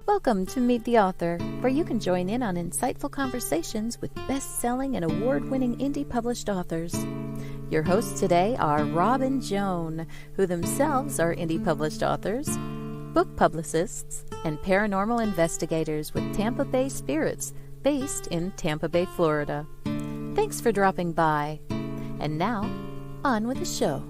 Welcome to Meet the Author, where you can join in on insightful conversations with best-selling and award-winning indie published authors. Your hosts today are Rob and Joan, who themselves are indie published authors, book publicists, and paranormal investigators with Tampa Bay Spirits, based in Tampa Bay, Florida. Thanks for dropping by. And now, on with the show.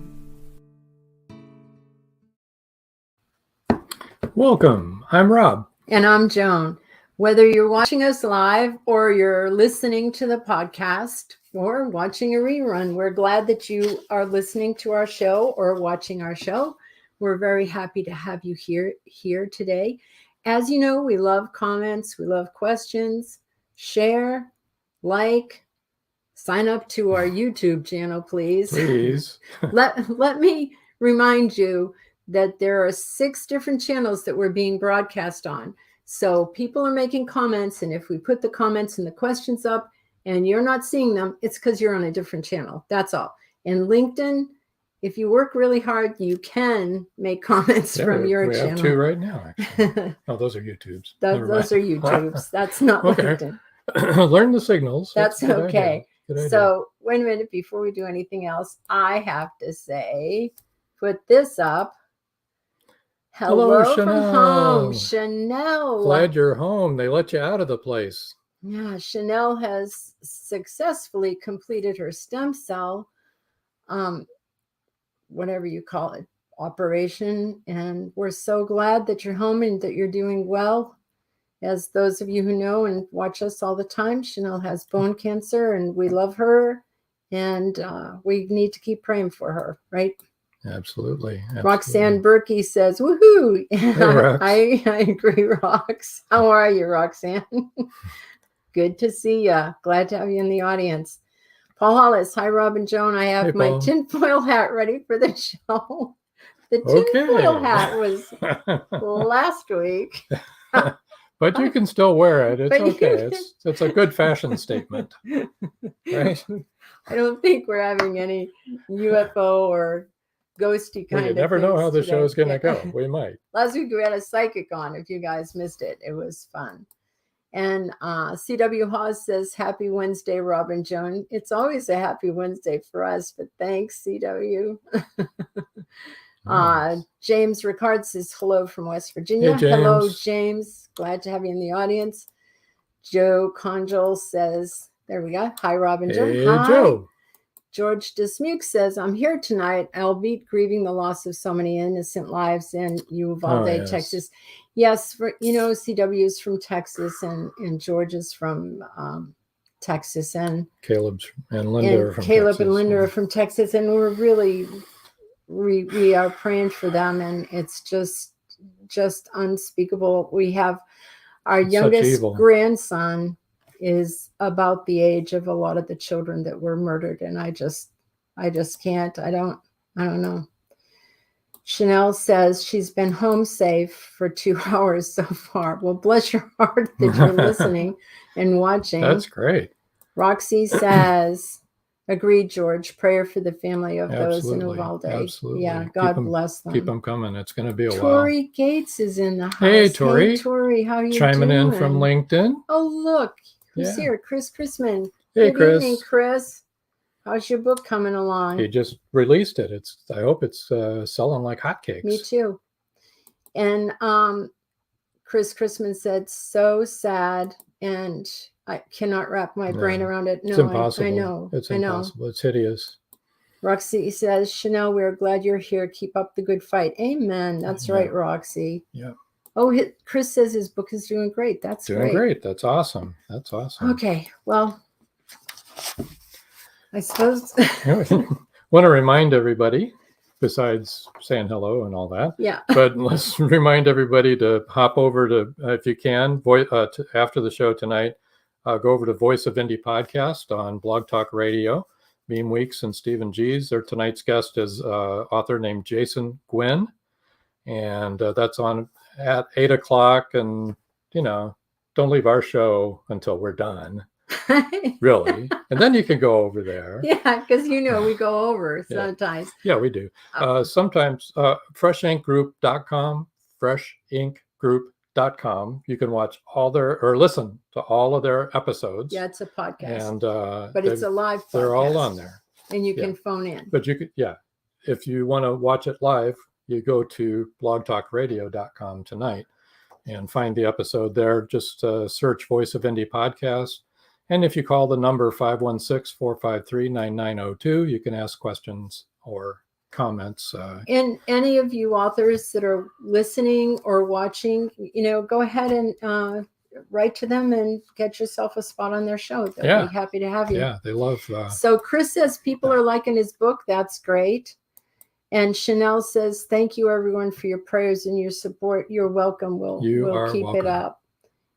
Welcome. I'm Rob. And I'm Joan. Whether you're watching us live or you're listening to the podcast or watching a rerun, we're glad that you are listening to our show or watching our show. We're very happy to have you here today. As you know, we love comments, we love questions. Share, like, sign up to our YouTube channel, please. Please. Let me remind you that there are 6 different channels that we're being broadcast on. So people are making comments, and if we put the comments and the questions up and you're not seeing them, it's because you're on a different channel. That's all. And LinkedIn, if you work really hard, you can make comments from your channel. We have 2 right now, actually. Oh, those are YouTubes. Those are YouTubes. That's not okay. LinkedIn. Learn the signals. That's okay. Good idea. So wait a minute, before we do anything else, I have to say, put this up. Hello Chanel. from home, Chanel. Glad you're home. They let you out of the place. Yeah, Chanel has successfully completed her stem cell, whatever you call it, operation. And we're so glad that you're home and that you're doing well. As those of you who know and watch us all the time, Chanel has bone cancer and we love her. And we need to keep praying for her, right? Absolutely. Roxanne Berkey says, woohoo. Hey, I agree, Rox. How are you, Roxanne? Good to see you. Glad to have you in the audience. Paul Hollis, hi, Rob and Joan. I have my tinfoil hat ready for the show. The tinfoil hat was last week. But you can still wear it. It's okay. It's a good fashion statement. Right? I don't think we're having any UFO or ghosty kind of. You never know how the today. show's going to go. We might. Last week we had a psychic on. If you guys missed it, it was fun. And CW Hawes says, happy Wednesday, Rob and Joan. It's always a happy Wednesday for us, but thanks, CW. Nice. James Ricard says hello from West Virginia. Hey, James. Hello, James. Glad to have you in the audience. Joe Conjol says, there we go. Hi, Rob and Joan. Hey, Hi. Joe. George Dismuke says, I'm here tonight, albeit grieving the loss of so many innocent lives in Uvalde, yes. Texas. Yes, CW is from Texas and George is from Texas. And Caleb and Linda are from Caleb Texas. And Linda are from Texas. And we're really, we are praying for them. And it's just unspeakable. We have our youngest grandson is about the age of a lot of the children that were murdered. And I just can't, I don't know. Chanel says she's been home safe for 2 hours so far. Well, bless your heart that you're listening and watching. That's great. Roxy says, agreed, George, prayer for the family of those in Uvalde. Absolutely. Yeah, God bless them. Keep them coming. It's going to be a while. Tori Gates is in the house. Hey, Tori. Hey, Tori, how are you Chiming doing? in from LinkedIn. Oh, look. Who's here? Chris Chrisman. Hey, Good Chris. evening, Chris. How's your book coming along? He just released it. I hope it's selling like hotcakes. Me too. And Chris Chrisman said, so sad, and I cannot wrap my brain around it. No, it's impossible. I know. It's impossible. It's hideous. Roxy says, Chanel, we're glad you're here. Keep up the good fight. Amen. That's right, Roxy. Yeah. Oh, Chris says his book is doing great. That's doing great. That's awesome. That's awesome. Okay. Well, I suppose. Want to remind everybody, besides saying hello and all that. Yeah. But let's remind everybody to hop over to, if you can, after the show tonight, go over to Voice of Indie podcast on Blog Talk Radio. Beam Weeks and Stephen G's. Tonight's guest is author named Jason Gwynn. And that's on at 8 o'clock. And, don't leave our show until we're done. Really. And then you can go over there. Yeah, because we go over sometimes. Yeah, we do. Sometimes freshinkgroup.com, freshinkgroup.com. blogtalkradio.com. You can watch or listen to all of their episodes. Yeah, it's a podcast. And but it's a live podcast. They're all on there. And you can phone in. But you could, if you want to watch it live, you go to blogtalkradio.com tonight and find the episode there. Just search Voice of Indie Podcast. And if you call the number 516-453-9902, you can ask questions or comments. And any of you authors that are listening or watching, go ahead and write to them and get yourself a spot on their show. They'll be happy to have you. Yeah, they love. So Chris says people are liking his book. That's great. And Chanel says, thank you, everyone, for your prayers and your support. You're welcome. We'll keep it up.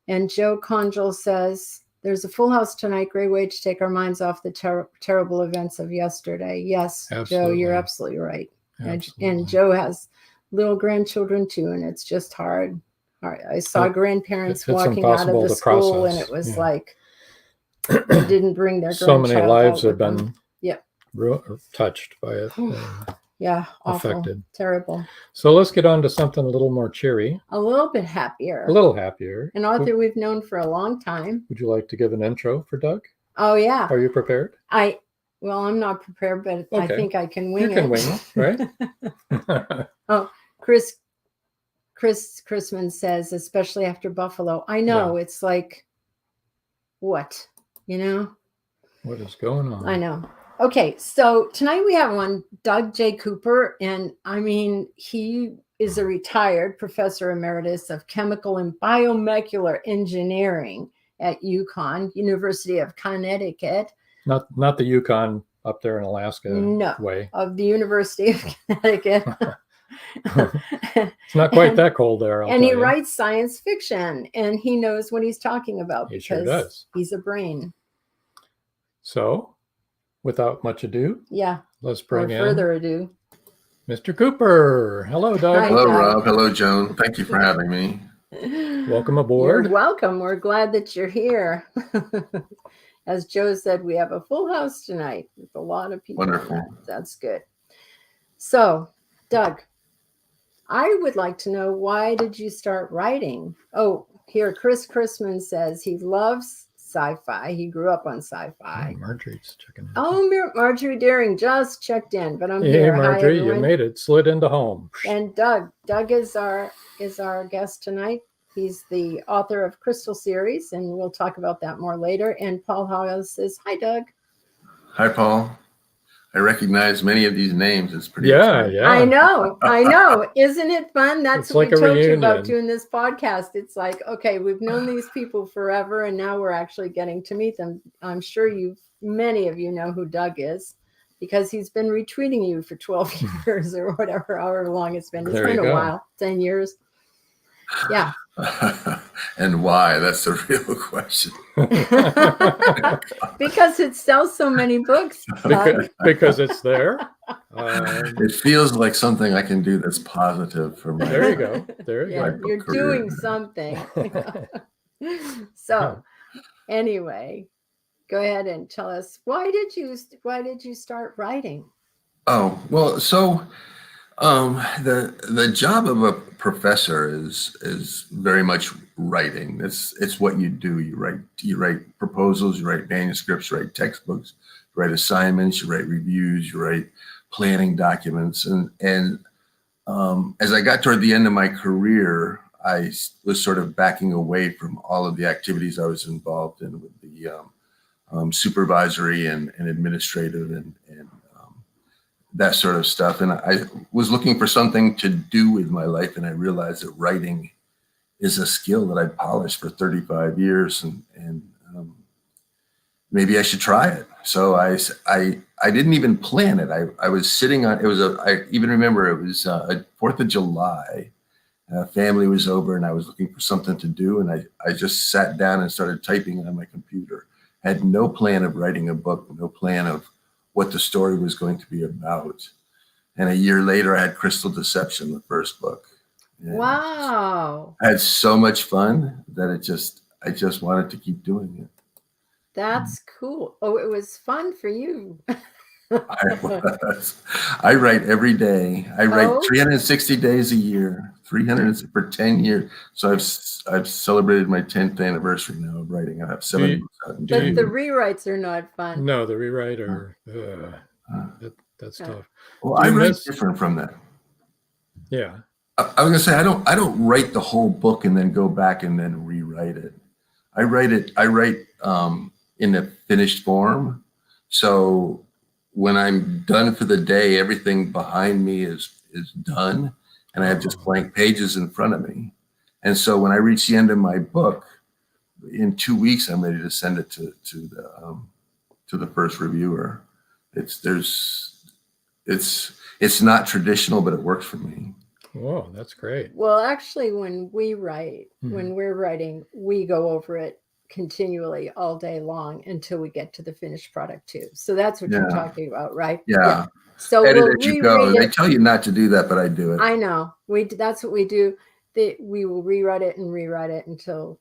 And Joe Conjal says, there's a full house tonight. Great way to take our minds off the terrible events of yesterday. Yes, absolutely. Joe, you're absolutely right. Absolutely. And Joe has little grandchildren, too, and it's just hard. I saw grandparents walking out of the school, and it was like they didn't bring their grandchild. So many lives have been touched by it. Yeah, awful, affected. Terrible. So let's get on to something a little more cheery. A little bit happier. A little happier. An author we've known for a long time. Would you like to give an intro for Doug? Oh, yeah. Are you prepared? Well, I'm not prepared, but okay. I think I can wing it. You can wing it, right? Oh, Chris Chrisman says, especially after Buffalo. I know, it's like, what? What is going on? I know. Okay, so tonight we have one, Doug J. Cooper, and he is a retired professor emeritus of chemical and biomolecular engineering at UConn, University of Connecticut. Not the UConn up there in Alaska way. Of the University of Connecticut. It's not quite that cold there. And he writes science fiction, and he knows what he's talking about because sure does. He's a brain. So, without much ado, let's bring in further ado, Mr. Cooper. Hello, Doug. Hello, Rob. Hello, Joan. Thank you for having me. Welcome aboard. You're welcome. We're glad that you're here. As Joe said, we have a full house tonight with a lot of people. Wonderful. That's good. So, Doug, I would like to know, why did you start writing? Oh, here, Chris Chrisman says he loves sci-fi. He grew up on sci-fi. Oh, Marjorie's checking in. Oh, Marjorie Daring just checked in, but I'm here. Hey, Marjorie, you made it. Slid into home. And Doug is our guest tonight. He's the author of Crystal Series, and we'll talk about that more later. And Paul Hawes says, hi, Doug. Hi, Paul. I recognize many of these names. It's pretty exciting. Yeah. I know. Isn't it fun? That's what we told you about doing this podcast. It's like, okay, we've known these people forever, and now we're actually getting to meet them. I'm sure many of you know who Doug is, because he's been retweeting you for 12 years or whatever, however long it's been. It's been a while, 10 years. Yeah. And why? That's the real question. Because it sells so many books. Because it's there. It feels like something I can do that's positive for me. There you go. There you go. You're doing something. So, anyway, go ahead and tell us, why did you start writing? Oh, well, so the job of a professor is very much writing. It's what you do. You write proposals, you write manuscripts, you write textbooks, you write assignments, you write reviews, you write planning documents. And as I got toward the end of my career, I was sort of backing away from all of the activities I was involved in with the supervisory and administrative and that sort of stuff. And I was looking for something to do with my life. And I realized that writing is a skill that I'd polished for 35 years and maybe I should try it. So I didn't even plan it. I was sitting on, I even remember it was a 4th of July. Family was over and I was looking for something to do. And I just sat down and started typing on my computer. Had no plan of writing a book, no plan of what the story was going to be about. And a year later, I had Crystal Deception, the first book. And wow. I had so much fun that I just wanted to keep doing it. That's cool. Oh, it was fun for you. I write every day. I write 360 days a year, 300 for 10 years. So I've celebrated my 10th anniversary now of writing. I have 7 books out. But the rewrites are not fun. No, the rewrite that's tough. Well, I write different from that. Yeah. I was gonna say I don't write the whole book and then go back and then rewrite it. I write in the finished form. So when I'm done for the day, everything behind me is done, and I have just blank pages in front of me. And so when I reach the end of my book, in 2 weeks, I'm ready to send it to the first reviewer. It's not traditional, but it works for me. Whoa, that's great. Well, actually, when we write, when we're writing, we go over it continually all day long until we get to the finished product too. So that's what you're talking about, right? Yeah. So edit we'll as you go. They tell you not to do that, but I do it. I know. That's what we do. We will rewrite it and rewrite it until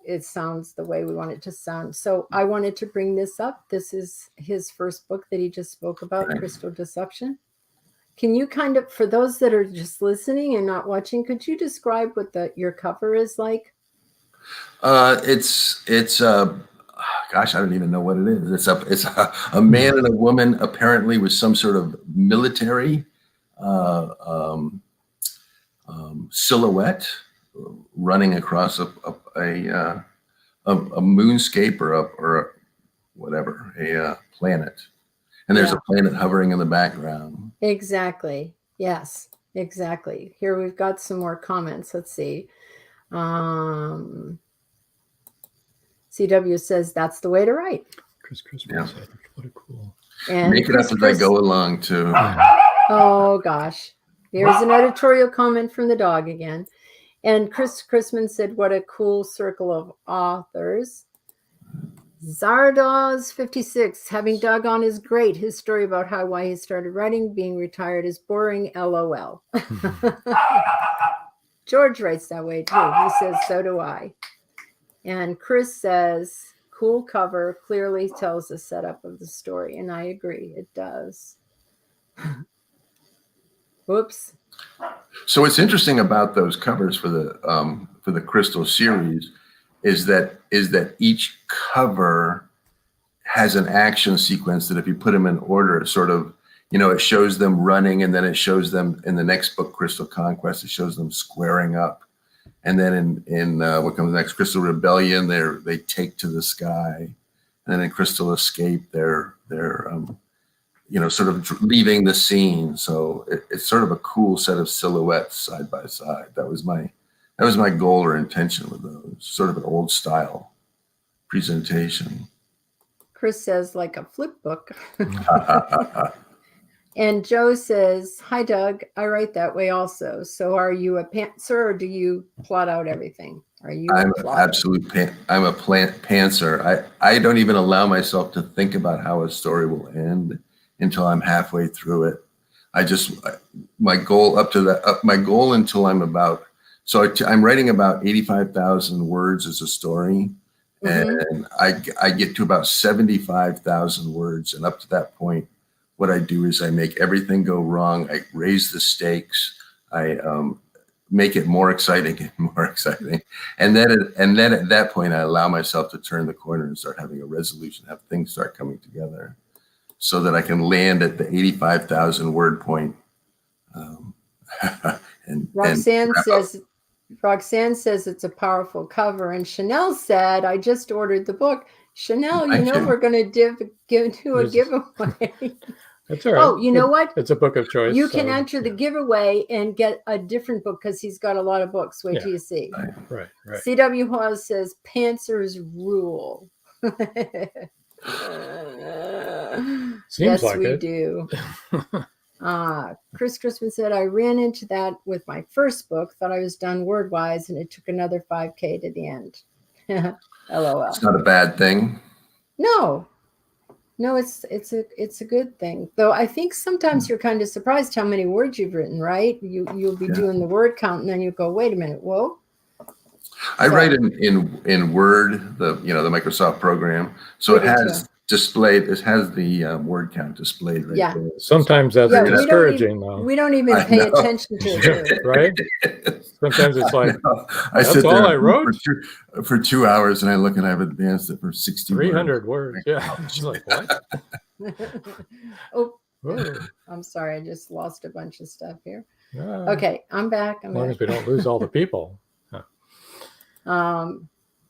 it sounds the way we want it to sound. So I wanted to bring this up. This is his first book that he just spoke about, right. Crystal Deception. Can you kind of, for those that are just listening and not watching, could you describe what your cover is like? It's gosh, I don't even know what it is. It's a man and a woman apparently with some sort of military silhouette running across a moonscape or whatever, a planet. And there's a planet hovering in the background. Exactly. Yes, exactly. Here we've got some more comments. Let's see. CW says that's the way to write. Chris what a cool. And make it up as I go along too. Oh gosh. Here's an editorial comment from the dog again. And Chris Chrisman said, what a cool circle of authors. Zardoz 56, having Doggone is great. His story about why he started writing, being retired is boring, LOL. George writes that way too. He says, so do I. And Chris says, cool cover, clearly tells the setup of the story. And I agree, it does. Whoops. So what's interesting about those covers for the Crystal series is that each cover has an action sequence that if you put them in order, it sort of, it shows them running, and then it shows them in the next book, Crystal Conquest, it shows them squaring up. And then in what comes next, Crystal Rebellion, they take to the sky. And then in Crystal Escape, they're sort of leaving the scene. So it's sort of a cool set of silhouettes side by side. That was my goal or intention with those, sort of an old style presentation. Chris says like a flip book. And Joe says, hi, Doug. I write that way also. So are you a pantser or do you plot out everything? I'm a pantser. I don't even allow myself to think about how a story will end until I'm halfway through it. My goal until I'm about, I'm writing about 85,000 words as a story. And I get to about 75,000 words. And up to that point, what I do is I make everything go wrong. I raise the stakes. I make it more exciting and more exciting. And then at that point, I allow myself to turn the corner and start having a resolution, have things start coming together so that I can land at the 85,000 word point. Roxanne says it's a powerful cover. And Chanel said, I just ordered the book. Chanel, we're going to do a giveaway. That's all right. Oh, you know what? It's a book of choice. You can enter the giveaway and get a different book because he's got a lot of books. Wait till you see. Right. CW Hawes says, Pantsers rule. Seems yes, like we do. Chris Crispin said, I ran into that with my first book, thought I was done word-wise, and it took another 5K to the end. LOL. It's not a bad thing. No, it's a good thing. Though I think sometimes you're kind of surprised how many words you've written, right? You'll be doing the word count, and then you go, wait a minute, whoa. I write in Word, the Microsoft program. So it has displayed. It has the word count displayed right there. Sometimes that's discouraging, though. We don't even pay attention to it, right? Sometimes it's like, I that's all I wrote for 2 hours, and I look and I've advanced it for 60 300 words. Yeah, she's like, what? Oh, I'm sorry, I just lost a bunch of stuff here. Yeah. Okay, I'm back. As long as we don't lose all the people.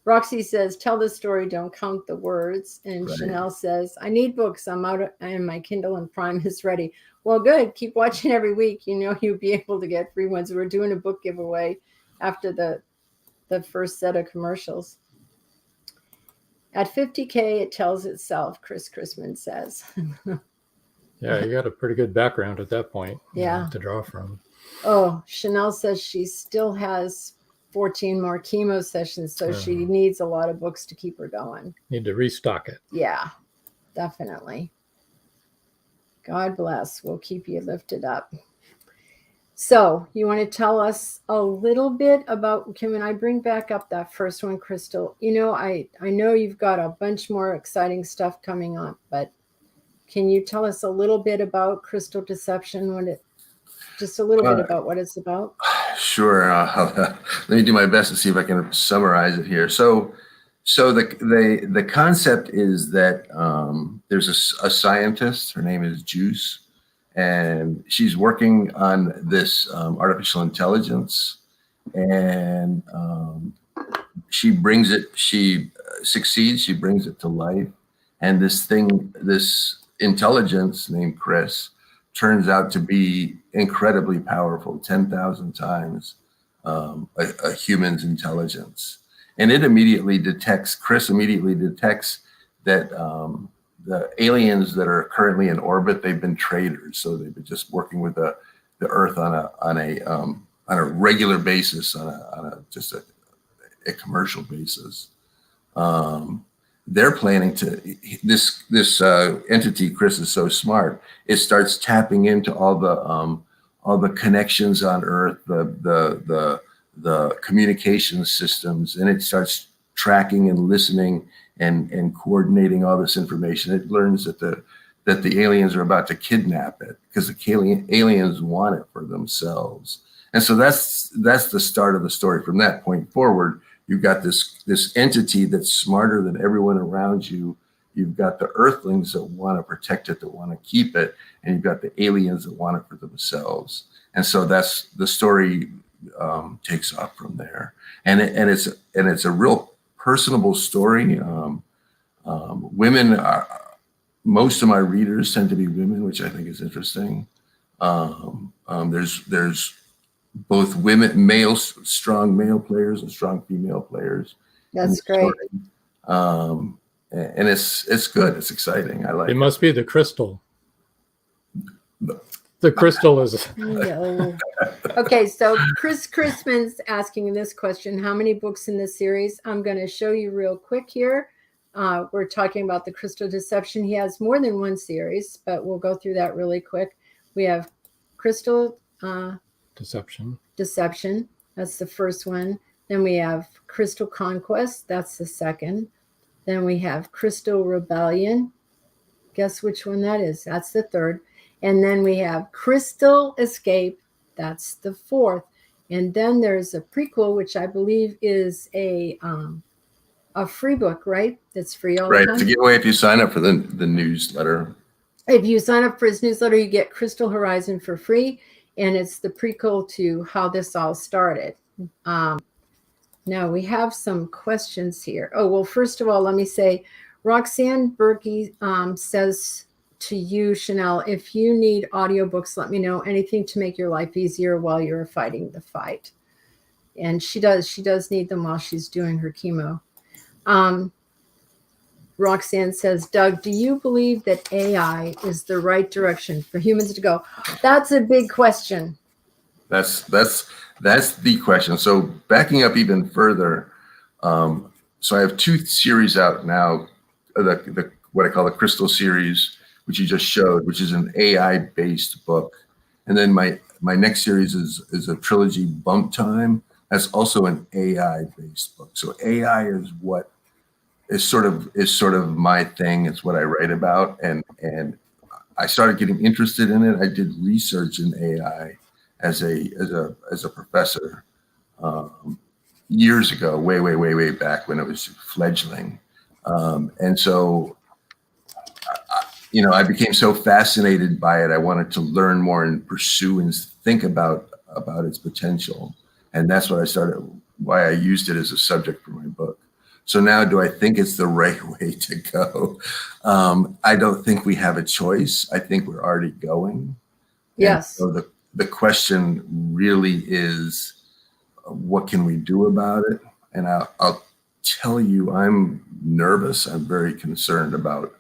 Roxy says, tell the story, don't count the words. And Chanel says, I need books. I'm out and my Kindle and Prime is ready. Well, good. Keep watching every week. You know, you'll be able to get free ones. We're doing a book giveaway after the first set of commercials. At 50K, it tells itself, Chris Chrisman says. Yeah, you got a pretty good background at that point. To draw from. Oh, Chanel says she still has 14 more chemo sessions, so she needs a lot of books to keep her going. Need to restock it. Yeah, definitely. God bless. We'll keep you lifted up. So you want to tell us a little bit about, can I bring back up that first one, Crystal? You know, I know you've got a bunch more exciting stuff coming up, but can you tell us a little bit about crystal deception, just a little bit about what it's about? Sure. Let me do my best to see if I can summarize it here. So the concept is that there's a scientist. Her name is Juice, and she's working on this artificial intelligence, and she succeeds. She brings it to life, and this intelligence named Chris turns out to be incredibly powerful, 10,000 times a human's intelligence. And Chris immediately detects that the aliens that are currently in orbit, they've been traitors. So they've been just working with the Earth on a regular basis, on a commercial basis. They're planning to this entity. Chris is so smart. It starts tapping into all the connections on Earth, the communication systems, and it starts tracking and listening and coordinating all this information. It learns that the aliens are about to kidnap it because the aliens want it for themselves. And so that's the start of the story. From that point forward, you've got this entity that's smarter than everyone around you. You've got the Earthlings that want to protect it, that want to keep it, and you've got the aliens that want it for themselves. And so that's the story takes off from there. And it's a real personable story. Women most of my readers tend to be women, which I think is interesting. There's both strong male players and strong female players. That's great. And it's good. It's exciting. I like it. It must be the crystal. The crystal is. No. Okay, so Chris Chrisman's asking this question: how many books in this series? I'm going to show you real quick here. We're talking about the crystal deception. He has more than one series, but we'll go through that really quick. We have crystal deception. That's the first one. Then we have crystal conquest. That's the second. Then we have crystal rebellion. Guess which one that is? That's the third. And then we have crystal escape. That's the fourth. And then there's a prequel, which I believe is a free book, right? That's free all the time. Right, to get away if you sign up for the newsletter. If you sign up for his newsletter, you get Crystal Horizon for free, and it's the prequel to how this all started. Now we have some questions here. Oh, well, first of all, let me say, Roxanne Berkey says to you, Chanel, if you need audiobooks, let me know. Anything to make your life easier while you're fighting the fight. And she does need them while she's doing her chemo. Roxanne says, Doug, do you believe that AI is the right direction for humans to go? That's a big question. That's the question. So backing up even further, so I have two series out now, the what I call the Crystal Series, which you just showed, which is an AI-based book. And then my next series is a trilogy, Bump Time. That's also an AI-based book. So AI is what is sort of my thing. It's what I write about, and I started getting interested in it. I did research in AI as a professor years ago, way back when it was fledgling, and so I became so fascinated by it. I wanted to learn more and pursue and think about its potential, and that's why I used it as a subject for my book. So now, do I think it's the right way to go? I don't think we have a choice. I think we're already going. Yes. And so the question really is, what can we do about it? And I'll tell you, I'm nervous. I'm very concerned about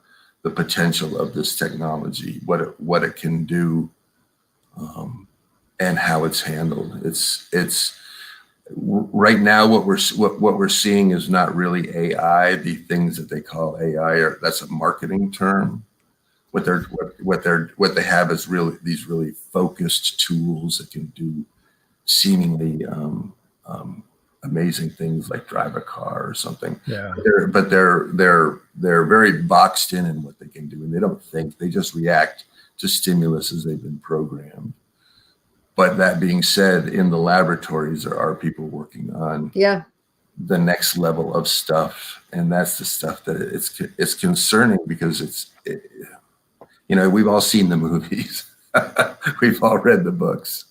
the potential of this technology, what it can do, and how it's handled. It's right now what we're seeing is not really AI. The things that they call AI that's a marketing term. What they have is these really focused tools that can do seemingly amazing things like drive a car or something. Yeah. But they're very boxed in what they can do, and they don't think. They just react to stimulus as they've been programmed. But that being said, in the laboratories, there are people working on the next level of stuff, and that's the stuff that it's concerning, because we've all seen the movies, we've all read the books,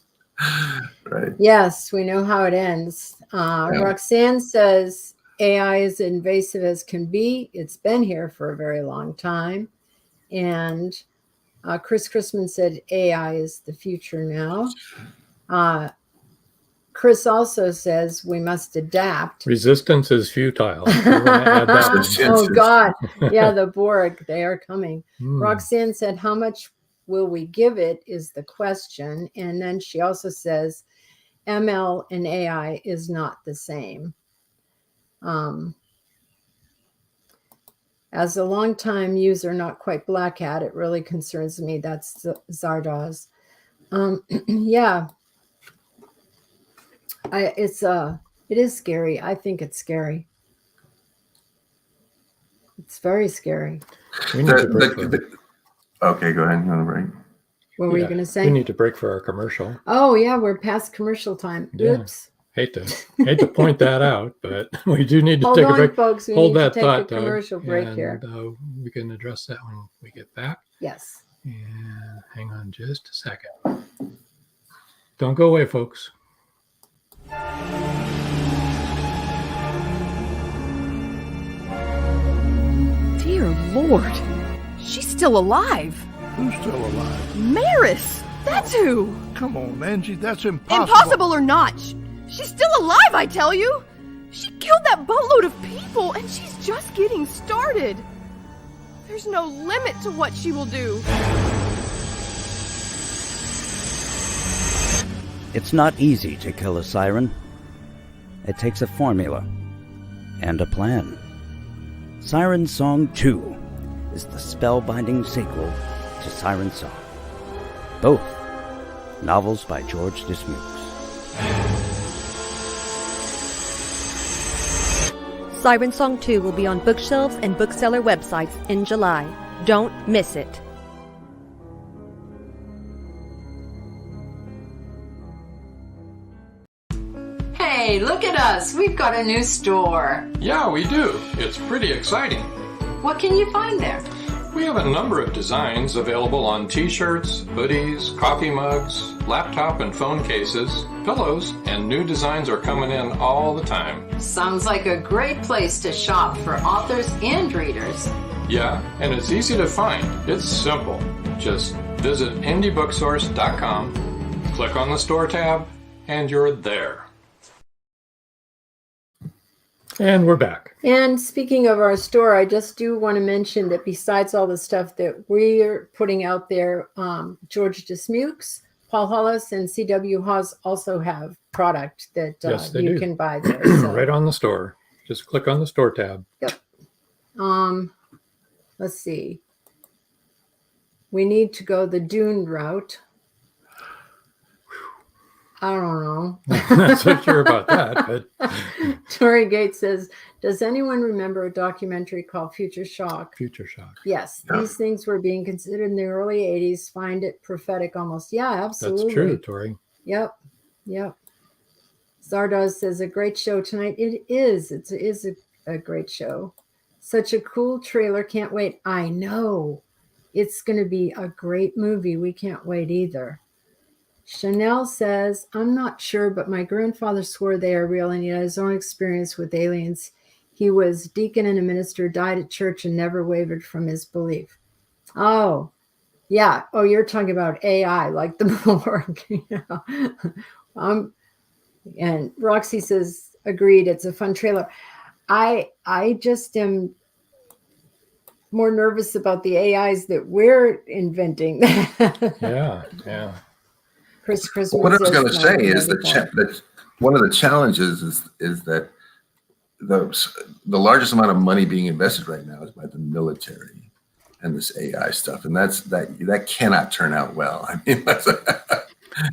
right? Yes, we know how it ends. Roxanne says AI is invasive as can be. It's been here for a very long time, and Chris Chrisman said AI is the future now. Chris also says we must adapt. Resistance is futile. Oh, God. Yeah, the Borg, they are coming. Roxanne said, how much will we give it is the question. And then she also says, ML and AI is not the same. As a longtime user, not quite black hat, it really concerns me. That's Zardoz. Yeah. It is scary. I think it's scary. It's very scary. We need to break okay, go ahead. You want to break? What were you going to say? We need to break for our commercial. Oh, yeah, we're past commercial time. Yeah. Oops. Hate to point that out, but we do need to Hold take on, a break. folks. We Hold need that to take thought, a commercial break here. We can address that when we get back. Yes. And hang on just a second. Don't go away, folks. Dear Lord, she's still alive. Who's still alive? Maris, that's who. Come on, Angie, that's impossible. Impossible or not, she's still alive, I tell you. She killed that boatload of people, and she's just getting started. There's no limit to what she will do. It's not easy to kill a siren. It takes a formula and a plan. Siren Song 2 is the spellbinding sequel to Siren Song. Both novels by George Dismukes. Siren Song 2 will be on bookshelves and bookseller websites in July. Don't miss it. Hey, look at us. We've got a new store. Yeah, we do. It's pretty exciting. What can you find there? We have a number of designs available on t-shirts, hoodies, coffee mugs, laptop and phone cases, pillows, and new designs are coming in all the time. Sounds like a great place to shop for authors and readers. Yeah, and it's easy to find. It's simple. Just visit indiebooksource.com, click on the store tab, and you're there. And we're back. And speaking of our store, I just do want to mention that besides all the stuff that we're putting out there, George Dismukes, Paul Hollis, and C.W. Hawes also have product that you can buy there. So. Right on the store. Just click on the store tab. Yep. Let's see. We need to go the Dune route. I don't know. I'm not so sure about that, but Tori Gates says, does anyone remember a documentary called Future Shock? Future Shock. Yes, Yeah. these things were being considered in the early 80s. Find it prophetic almost. Yeah, absolutely. That's true, Tori. Yep. Zardoz says, a great show tonight. It is. It is a great show. Such a cool trailer. Can't wait. I know. It's going to be a great movie. We can't wait either. Chanel says, I'm not sure, but my grandfather swore they are real and he had his own experience with aliens. He was deacon and a minister, died at church, and never wavered from his belief. Oh, yeah. Oh, you're talking about AI, like the Borg. And Roxy says, agreed. It's a fun trailer. I just am more nervous about the AIs that we're inventing. Yeah. Chris What I was going to say is that one of the challenges is that the largest amount of money being invested right now is by the military and this AI stuff, and that cannot turn out well. I mean,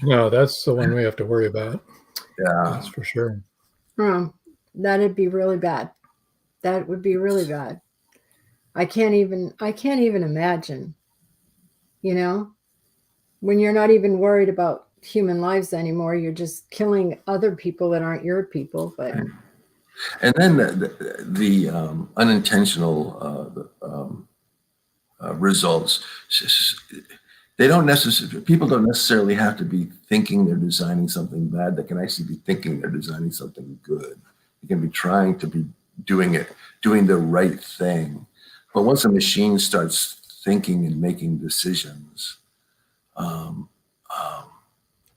No, that's the one we have to worry about. Yeah, that's for sure. That'd be really bad. That would be really bad. I can't even imagine, when you're not even worried about human lives anymore, you're just killing other people that aren't your people. But and then the unintentional results, people don't necessarily have to be thinking they're designing something bad. They can actually be thinking they're designing something good. You can be trying to be doing the right thing. But once a machine starts thinking and making decisions,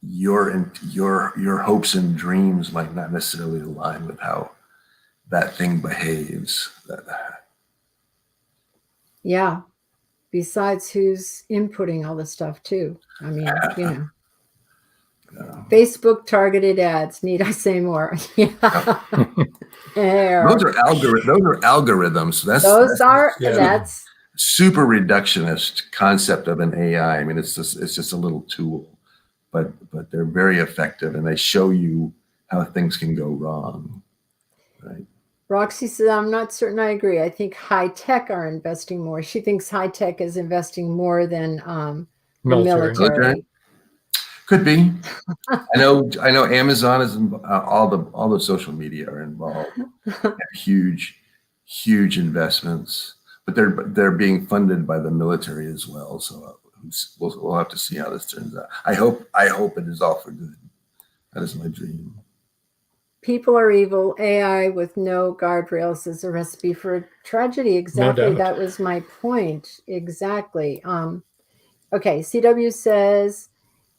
your hopes and dreams might not necessarily align with how that thing behaves. Yeah. Besides, who's inputting all this stuff too? I mean, Facebook targeted ads. Need I say more? Yeah. Those are algorithms. That's super reductionist concept of an AI. I mean, it's just a little tool, but they're very effective and they show you how things can go wrong. Right. Roxy says, I'm not certain I agree. I think high tech are investing more. She thinks high tech is investing more than the military. Okay. Could be. I know Amazon is all the social media are involved. Huge investments, but they're being funded by the military as well. So we'll have to see how this turns out. I hope it is all for good. That is my dream. People are evil. AI with no guardrails is a recipe for tragedy. Exactly. No doubt. That was my point. Exactly. Okay. CW says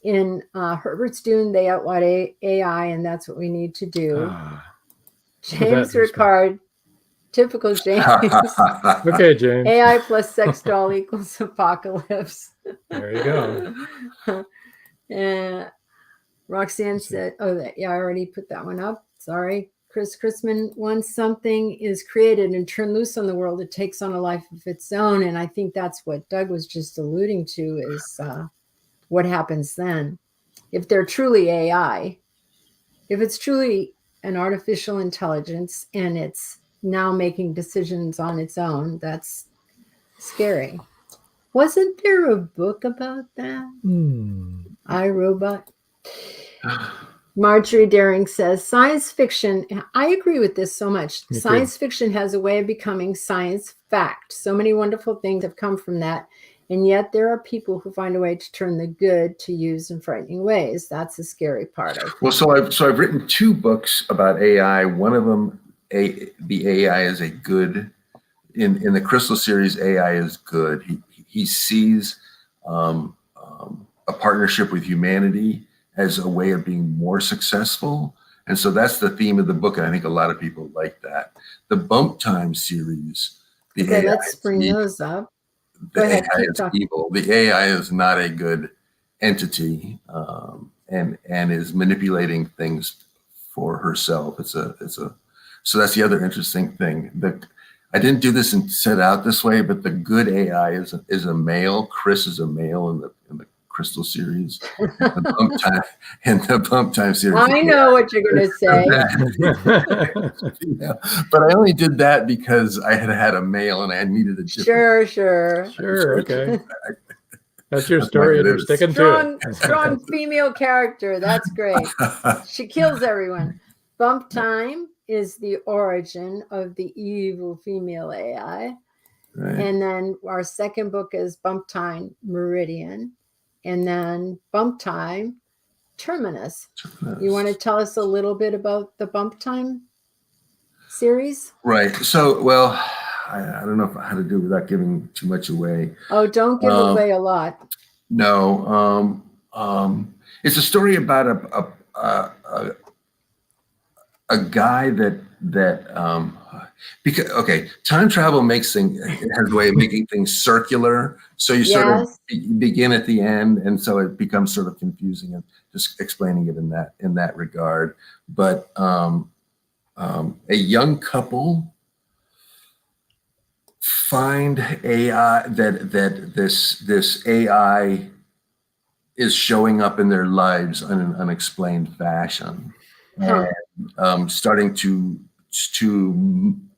in Herbert's Dune, they outlawed AI, and that's what we need to do. James Ricard, typical James. Okay, James. AI plus sex doll equals apocalypse. There you go. And Roxanne said, I already put that one up. Sorry. Chris Chrisman, once something is created and turned loose on the world, it takes on a life of its own. And I think that's what Doug was just alluding to is what happens then. If they're truly AI, if it's truly an artificial intelligence and it's now making decisions on its own, that's scary. Wasn't there a book about that? iRobot? Marjorie Daring says, science fiction, I agree with this so much. Science fiction has a way of becoming science fact. So many wonderful things have come from that. And yet there are people who find a way to turn the good to use in frightening ways. That's the scary part. Well, so I've written 2 books about AI. One of them, the AI is a good, in the Crystal series, AI is good. He sees a partnership with humanity as a way of being more successful. And so that's the theme of the book. And I think a lot of people like that. The Bump Time series, let's bring those up. The AI is evil. The AI is not a good entity and is manipulating things for herself. So that's the other interesting thing. I didn't do this and set out this way, but the good AI is a male. Chris is a male in Crystal series, and the bump time series. I know what you're going to say. But I only did that because I had a male and I needed a different. Sure. Okay. That's your story, and you're sticking to it. Strong female character. That's great. She kills everyone. Bump time is the origin of the evil female AI. Right. And then our second book is Bump Time Meridian. And then Bump Time Terminus. You want to tell us a little bit about the Bump Time series? Right. So, well, I don't know how to do it without giving too much away. Oh, don't give away a lot. No. It's a story about a guy that because time travel makes things, it has a way of making things circular. So you sort of begin at the end, and so it becomes sort of confusing, and just explaining it in that regard. But a young couple find AI that this AI is showing up in their lives in an unexplained fashion, and starting to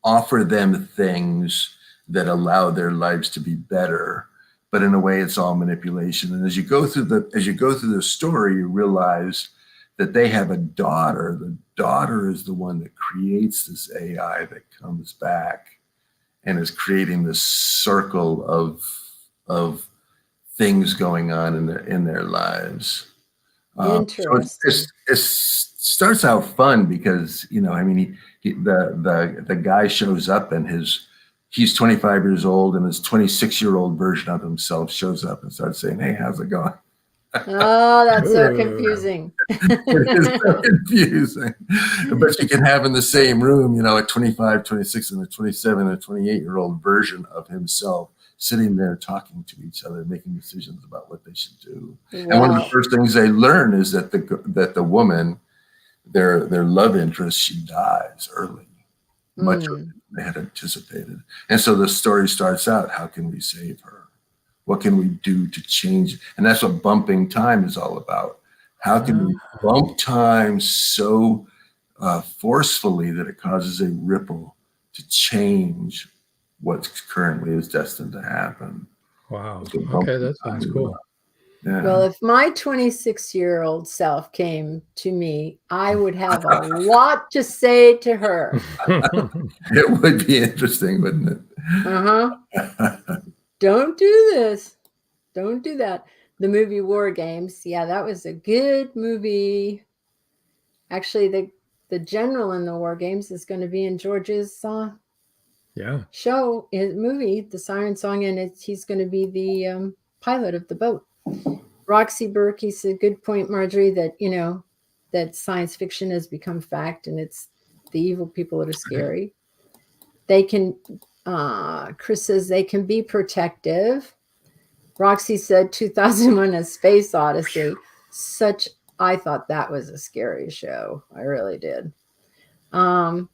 offer them things that allow their lives to be better. But in a way, it's all manipulation. And as you go through the story, you realize that they have a daughter. The daughter is the one that creates this AI that comes back and is creating this circle of things going on in their lives. Interesting. So it starts out fun because, the guy shows up and he's 25 years old, and his 26-year-old version of himself shows up and starts saying, "Hey, how's it going?" Oh, that's so confusing. It is so confusing. But you can have in the same room, a 25, 26, and a 27 and a 28-year-old version of himself sitting there talking to each other, making decisions about what they should do. Wow. And one of the first things they learn is that the woman, their love interest, she dies early, much earlier than they had anticipated. And so the story starts out, how can we save her? What can we do to change? And that's what bumping time is all about. How can we bump time so forcefully that it causes a ripple to change what currently is destined to happen? Wow. Okay, that sounds cool. Yeah. Well, if my 26-year-old self came to me, I would have a lot to say to her. It would be interesting, wouldn't it? Don't do this. Don't do that. The movie War Games. Yeah, that was a good movie. Actually, the general in the War Games is going to be in George's show, his movie, the Siren Song, and he's going to be the pilot of the boat. Roxy Berkey said, good point, Marjorie, that, that science fiction has become fact, and it's the evil people that are scary. They can, Chris says, they can be protective. Roxy said 2001: A Space Odyssey. I thought that was a scary show. I really did. Chrisman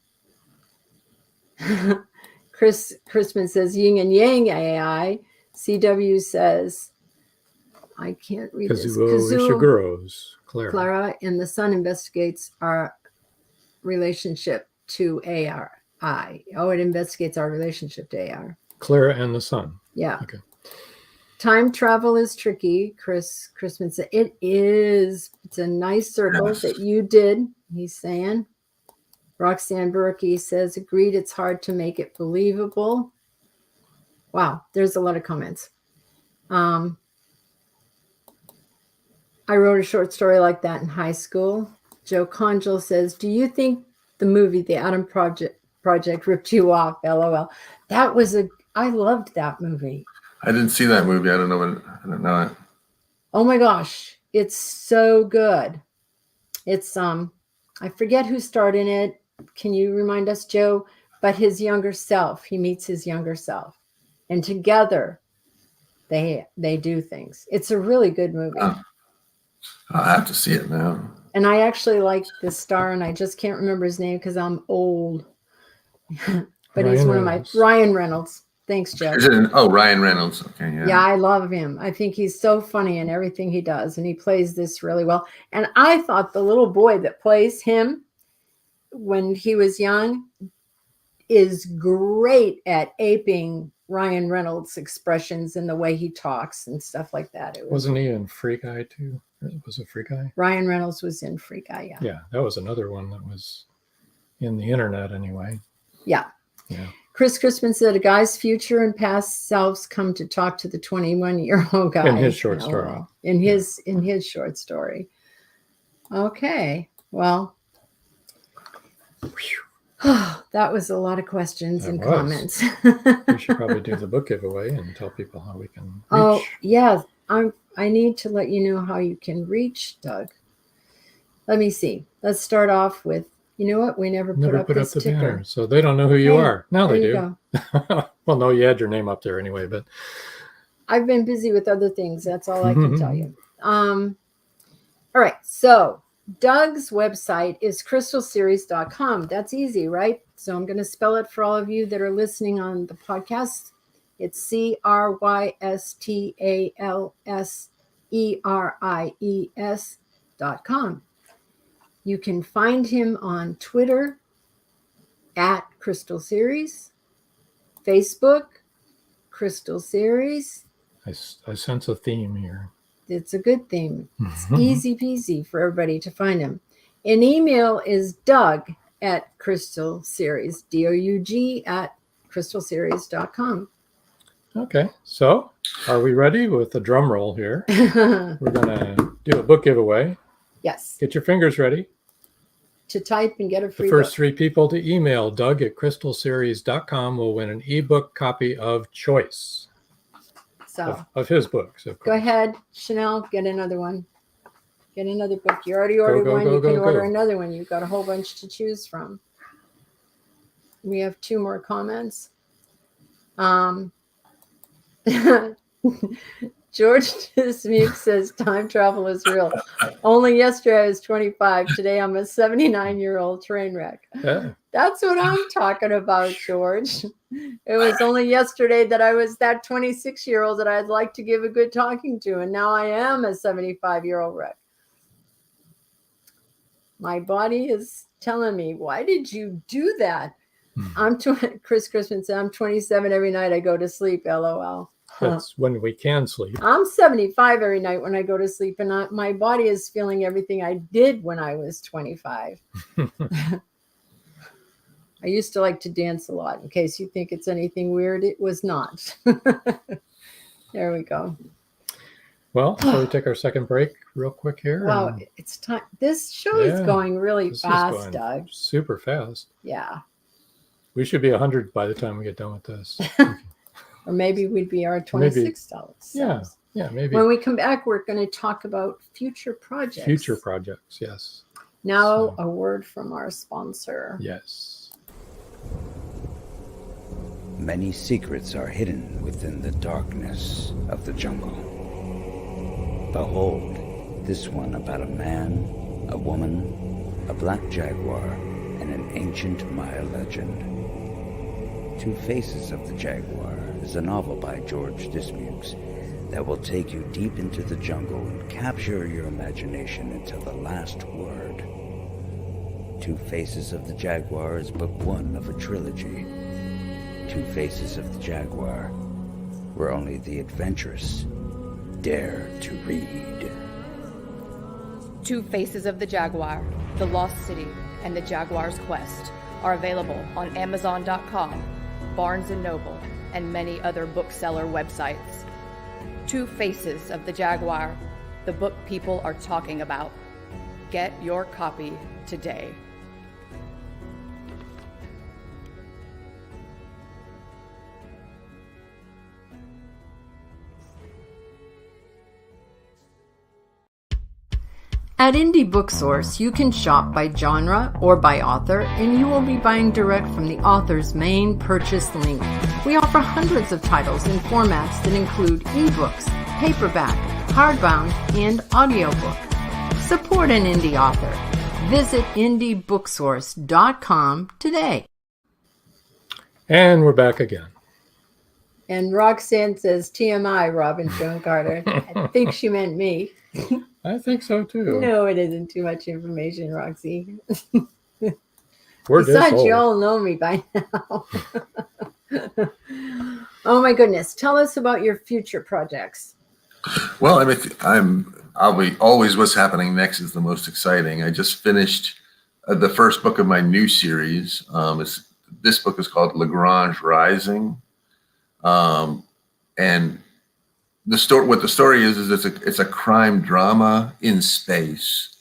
says yin and yang AI. CW says, I can't read this. Kazuo Ishiguro's Clara and the Sun investigates our relationship to AI. Oh, it investigates our relationship to AI. Clara and the Sun. Yeah. Okay. Time travel is tricky. Chrisman said it is. It's a nice circle that you did. He's saying. Roxanne Berkey says, agreed. It's hard to make it believable. Wow, there's a lot of comments. I wrote a short story like that in high school. Joe Conjal says, do you think the movie The Atom Project ripped you off? LOL. I loved that movie. I didn't see that movie. I don't know it. Oh my gosh, it's so good. It's I forget who starred in it. Can you remind us, Joe? But his younger self, he meets his younger self, and together they do things. It's a really good movie. I'll have to see it now. And I actually like the star, and I just can't remember his name because I'm old. But he's one of my Ryan Reynolds. Thanks, Joe. Ryan Reynolds. Okay, yeah. Yeah, I love him. I think he's so funny in everything he does, and he plays this really well. And I thought the little boy that plays him when he was young is great at aping Ryan Reynolds' expressions and the way he talks and stuff like that. Wasn't he in Free Guy too? Was it Free Guy? Ryan Reynolds was in Free Guy, yeah. Yeah, that was another one that was in the internet anyway. Yeah. Yeah. Chris Crispin said a guy's future and past selves come to talk to the 21-year-old guy. In his short story. In his short story. Okay. Well, that was a lot of questions and comments. We should probably do the book giveaway and tell people how we can reach. Oh, yeah. I need to let you know how you can reach Doug. Let me see. Let's start off with, you know what? We never put up the ticker. banner, so they don't know who you are. Now they do. Go. Well, no, you had your name up there anyway, but I've been busy with other things. That's all I can tell you. All right. So Doug's website is crystalseries.com. That's easy, right? So I'm going to spell it for all of you that are listening on the podcast. It's crystalseries.com. You can find him on Twitter at Crystal Series, Facebook, Crystal Series. I sense a theme here. It's a good theme. It's easy peasy for everybody to find him. An email is Doug at Crystal Series, DOUG at crystalseries.com. Okay, so are we ready with the drum roll here? We're going to do a book giveaway. Yes. Get your fingers ready. To type and get a free The first book. 3 people to email Doug at crystalseries.com will win an ebook copy of choice of his books. Of Go ahead, Chanel, get another one. Get another book. You already ordered one. You can order another one. You've got a whole bunch to choose from. We have 2 more comments. George Dismuke says time travel is real. Only yesterday I was 25. Today I'm a 79-year-old train wreck. Yeah. That's what I'm talking about, George. It was only yesterday that I was that 26-year-old that I'd like to give a good talking to, and now I am a 75-year-old wreck. My body is telling me, why did you do that? Chris Crispin said, I'm 27 every night I go to sleep, LOL. That's when we can sleep. I'm 75 every night when I go to sleep, and my body is feeling everything I did when I was 25. I used to like to dance a lot. In case you think it's anything weird, it was not. There we go. Well, shall we take our second break real quick here? Wow, it's time. This show is going really fast, Doug. Super fast. Yeah. We should be 100 by the time we get done with this. Or maybe we'd be our $26. Yeah, maybe. When we come back, we're going to talk about future projects. Future projects, yes. Now, a word from our sponsor. Yes. Many secrets are hidden within the darkness of the jungle. Behold, this one about a man, a woman, a black jaguar, and an ancient Maya legend. Two Faces of the Jaguar is a novel by George Dismukes that will take you deep into the jungle and capture your imagination until the last word. Two Faces of the Jaguar is book 1 of a trilogy. Two Faces of the Jaguar, where only the adventurous dare to read. Two Faces of the Jaguar, The Lost City, and The Jaguar's Quest are available on Amazon.com, Barnes & Noble, and many other bookseller websites. Two Faces of the Jaguar, the book people are talking about. Get your copy today. At Indie Booksource, you can shop by genre or by author, and you will be buying direct from the author's main purchase link. We offer hundreds of titles in formats that include ebooks, paperback, hardbound, and audiobook. Support an indie author. Visit indiebooksource.com today. And we're back again. And Roxanne says, TMI, Robin Joan Carter. I think she meant me. I think so too. No, it isn't too much information, Roxy. We're Besides, you old. all know me by now. Oh my goodness. Tell us about your future projects. Well, I'll be always what's happening next is the most exciting. I just finished the first book of my new series. This book is called Lagrange Rising. And what the story is it's a crime drama in space.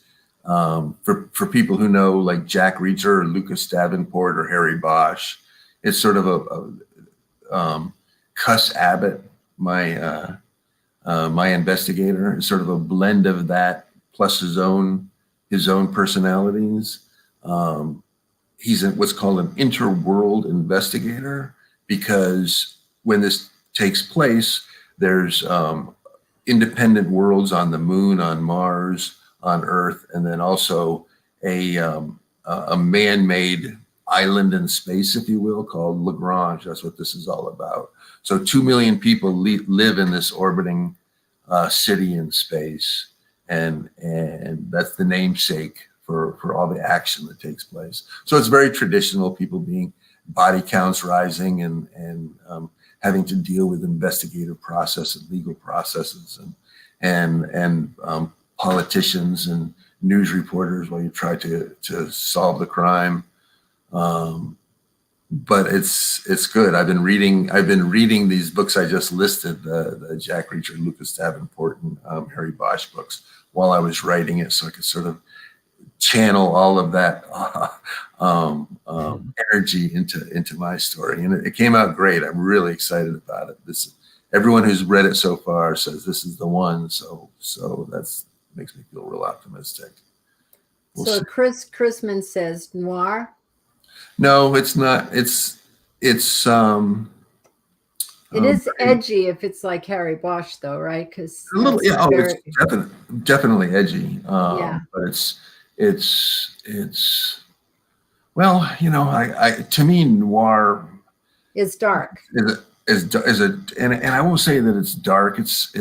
For people who know like Jack Reacher or Lucas Davenport or Harry Bosch, it's sort of a Cuss Abbott, my investigator, is sort of a blend of that plus his own personalities. He's what's called an interworld investigator, because when this takes place, there's independent worlds on the moon, on Mars, on Earth, and then also a man-made island in space, if you will, called Lagrange. That's what this is all about. So 2 million people live in this orbiting city in space, and that's the namesake for all the action that takes place. So it's very traditional, people being body counts rising and having to deal with investigative process and legal processes and politicians and news reporters while you try to solve the crime. But it's good. I've been reading these books I just listed, the Jack Reacher, Lucas Davenport, and Harry Bosch books while I was writing it, so I could sort of channel all of that energy into my story, and it came out great. I'm really excited about it. Everyone who's read it so far says this is the one, so that's makes me feel real optimistic. So Chris Chrisman says noir. No, it's not. It's It is edgy if it's like Harry Bosch, though, right? Because a little, yeah. Oh, it's definitely edgy. Yeah. But it's well, to me, noir is dark. And I won't say that it's dark. It's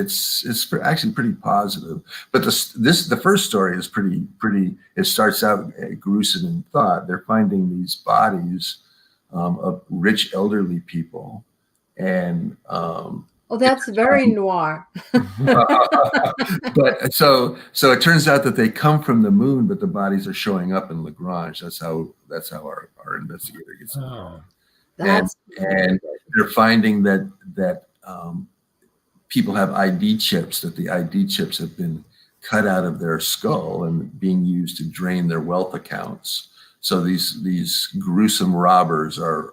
actually pretty positive. But the first story is pretty. It starts out gruesome in thought. They're finding these bodies of rich elderly people, and that's very noir. But so it turns out that they come from the moon, but the bodies are showing up in Lagrange. That's how our investigator gets involved. And they're finding that people have ID chips, that the ID chips have been cut out of their skull and being used to drain their wealth accounts. So these gruesome robbers are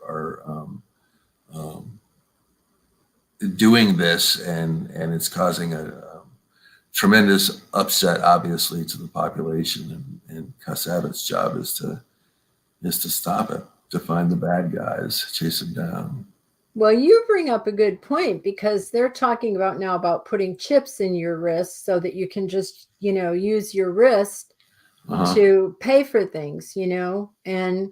doing this, and it's causing a tremendous upset, obviously, to the population. And Cuss Abbott's job is to stop it, to find the bad guys, chase them down. Well, you bring up a good point, because they're talking about putting chips in your wrist so that you can just, use your wrist to pay for things, and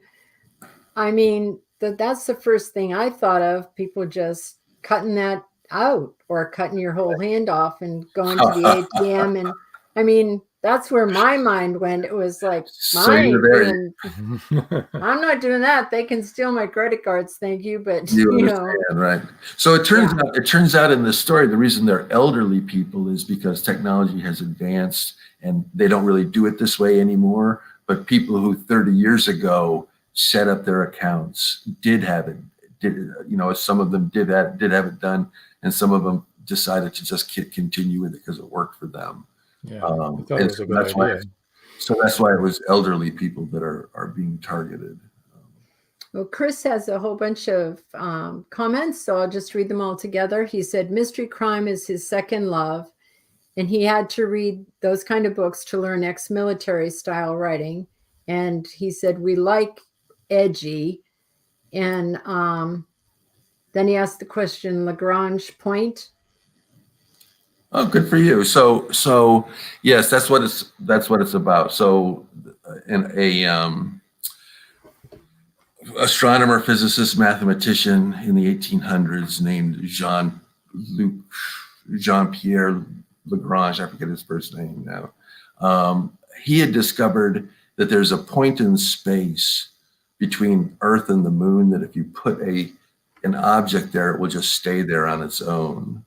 I mean, that's the first thing I thought of, people just cutting that out or cutting your whole hand off and going to the ATM. And I mean, that's where my mind went. It was like, I'm not doing that. They can steal my credit cards. Thank you. But you understand, right? So it turns out in this story, the reason they're elderly people is because technology has advanced and they don't really do it this way anymore. But people who 30 years ago set up their accounts did have it. Some of them did have it done, and some of them decided to just continue with it because it worked for them. Yeah, I thought it was a good idea. So that's why it was elderly people that are being targeted. Well, Chris has a whole bunch of comments, so I'll just read them all together. He said mystery crime is his second love, and he had to read those kind of books to learn ex-military style writing. And he said, we like edgy. And then he asked the question, Lagrange Point. Oh, good for you. So yes, that's what it's about. So in astronomer, physicist, mathematician in the 1800s named Jean-Pierre Lagrange. I forget his first name now. He had discovered that there's a point in space between Earth and the moon that if you put an object there, it will just stay there on its own.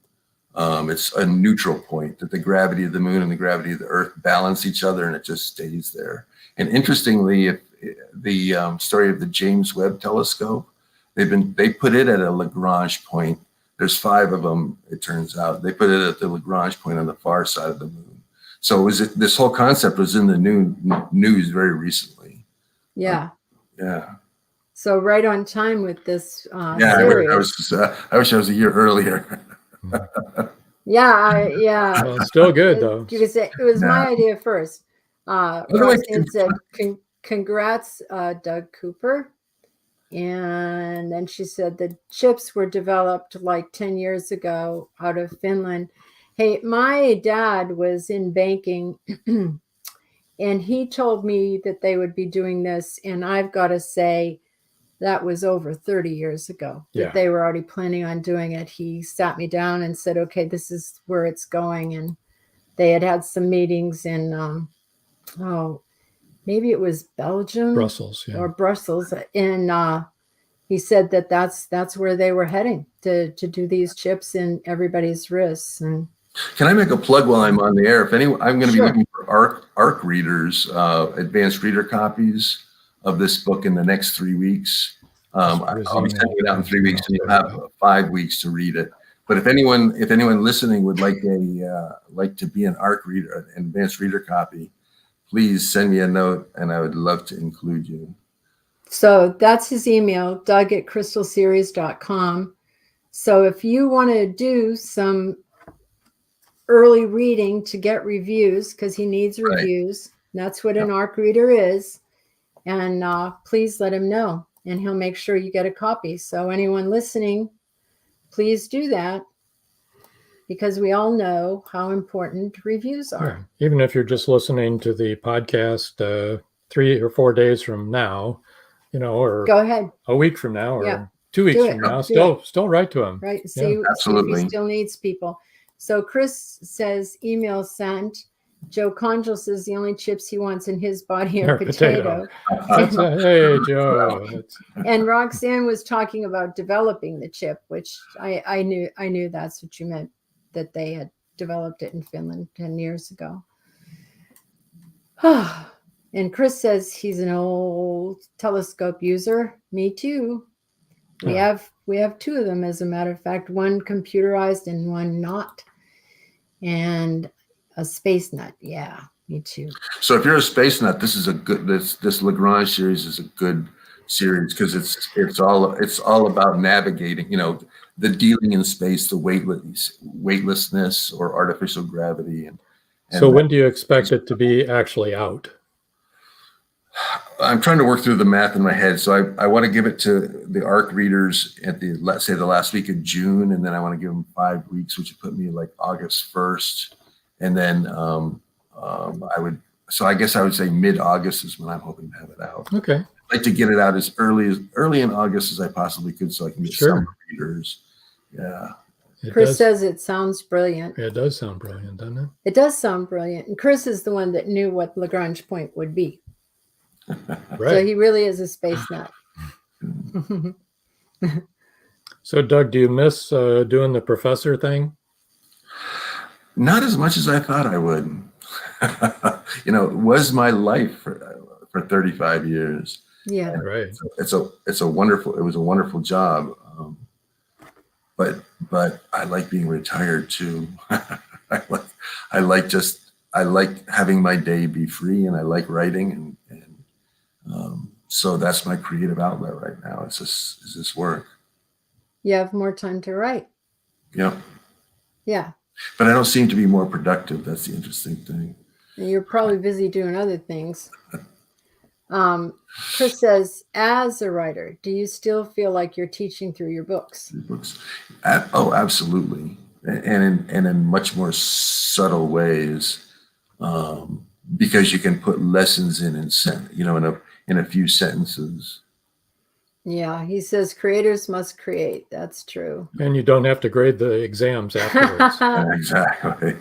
It's a neutral point, that the gravity of the moon and the gravity of the Earth balance each other, and it just stays there. And interestingly, if the story of the James Webb Telescope, they put it at a Lagrange point. There's 5 of them, it turns out. They put it at the Lagrange point on the far side of the moon. So this whole concept was in the news very recently. Yeah. Yeah. So right on time with this yeah, series. I wish I was a year earlier. Yeah. Well, it's still good though. Because it was my idea first. Roxanne said, congrats, Doug Cooper. And then she said the chips were developed like 10 years ago out of Finland. Hey, my dad was in banking and he told me that they would be doing this. And I've got to say, that was over 30 years ago that they were already planning on doing it. He sat me down and said, okay, this is where it's going. And they had some meetings in, maybe it was Belgium, Brussels, or Brussels. And he said that's where they were heading to do these chips in everybody's wrists. And can I make a plug while I'm on the air? If anyone, I'm going to be looking for ARC readers, advanced reader copies of this book in the next 3 weeks. I'll be sending it out in 3 weeks, and you'll have 5 weeks to read it. But if anyone listening would like to be an ARC reader, an advanced reader copy, please send me a note, and I would love to include you. So that's his email, doug@crystalseries.com. So if you want to do some early reading to get reviews, because he needs reviews, that's what an ARC reader is, and please let him know, and he'll make sure you get a copy. So anyone listening, please do that, because we all know how important reviews are. Yeah. Even if you're just listening to the podcast 3 or 4 days from now, or go ahead, a week from now, or 2 weeks from now, still write to him. Right. See if he still needs people. So Chris says, email sent. Joe Conjal says the only chips he wants in his body are potato. Hey, Joe. And Roxanne was talking about developing the chip, which I knew that's what you meant, that they had developed it in Finland 10 years ago. And Chris says he's an old telescope user. Me too. We have 2 of them, as a matter of fact, one computerized and one not. And a space nut. Yeah, me too. So if you're a space nut, this is a good, this Lagrange series is a good series, because it's all about navigating, the dealing in space, the weightlessness or artificial gravity. And so when do you expect it to be actually out? I'm trying to work through the math in my head. So I want to give it to the ARC readers at the last week of June, and then I want to give them 5 weeks, which would put me like August 1st. And then I guess I would say mid-August is when I'm hoping to have it out. Okay. I'd like to get it out as early in August as I possibly could, so I can get some readers. Yeah. Chris says it sounds brilliant. It does sound brilliant, doesn't it? It does sound brilliant. And Chris is the one that knew what Lagrange Point would be. Right. So he really is a space nut. So Doug, do you miss doing the professor thing? Not as much as I thought I would. It was my life for 35 years. Yeah. And right. It was a wonderful job. But I like being retired too. I like having my day be free, and I like writing, and so that's my creative outlet right now. It's this work. You have more time to write. Yeah. Yeah. But I don't seem to be more productive. That's the interesting thing. And you're probably busy doing other things. Chris says, as a writer, do you still feel like you're teaching through your books? Oh, absolutely. And in much more subtle ways, because you can put lessons in a few sentences. Yeah, he says creators must create. That's true. And you don't have to grade the exams afterwards. Exactly.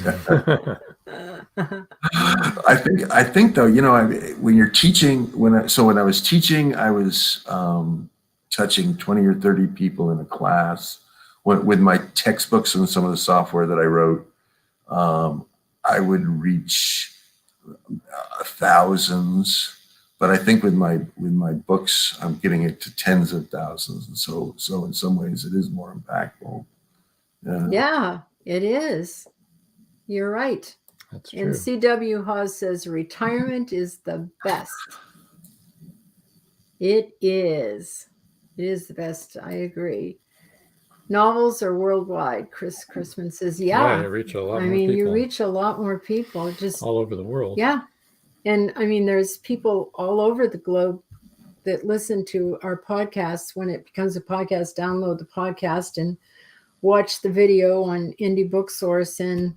I think though, when you're teaching, when I was teaching, I was touching 20 or 30 people in a class. With my textbooks and some of the software that I wrote, I would reach thousands. But I think with my books, I'm getting it to tens of thousands, and so in some ways, it is more impactful. Yeah, it is. You're right. That's true. And C.W. Hawes says retirement is the best. It is. It is the best. I agree. Novels are worldwide. Chris Chrisman says, yeah. You reach a lot more people. I mean, you reach a lot more people. Just all over the world. Yeah. And I mean, there's people all over the globe that listen to our podcasts. When it becomes a podcast, download the podcast and watch the video on Indie Book Source. And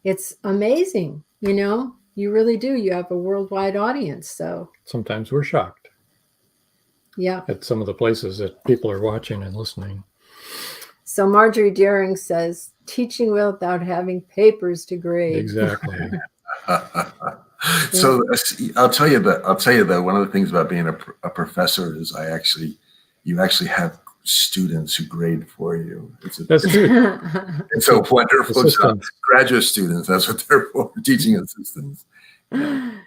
it's amazing. You really do. You have a worldwide audience. So sometimes we're shocked. Yeah. At some of the places that people are watching and listening. So Marjorie Daring says, teaching without having papers to grade. Exactly. So I'll tell you that one of the things about being a professor is you actually have students who grade for you. That's true. It's a wonderful job. Graduate students, that's what they're for, teaching assistants. And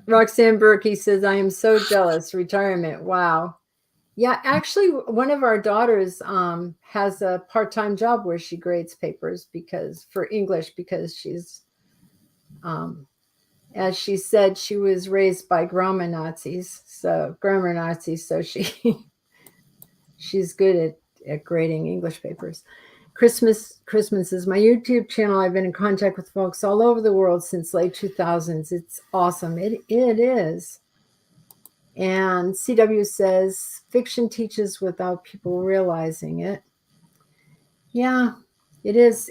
Roxanne Berkey says, I am so jealous. Retirement. Wow. Yeah, actually, one of our daughters has a part-time job where she grades papers for English because she's, as she said, she was raised by grammar Nazis. So she's good at grading English papers. Christmas says, my YouTube channel, I've been in contact with folks all over the world since late 2000s. It's awesome. It is. And CW says, fiction teaches without people realizing it. Yeah, it is.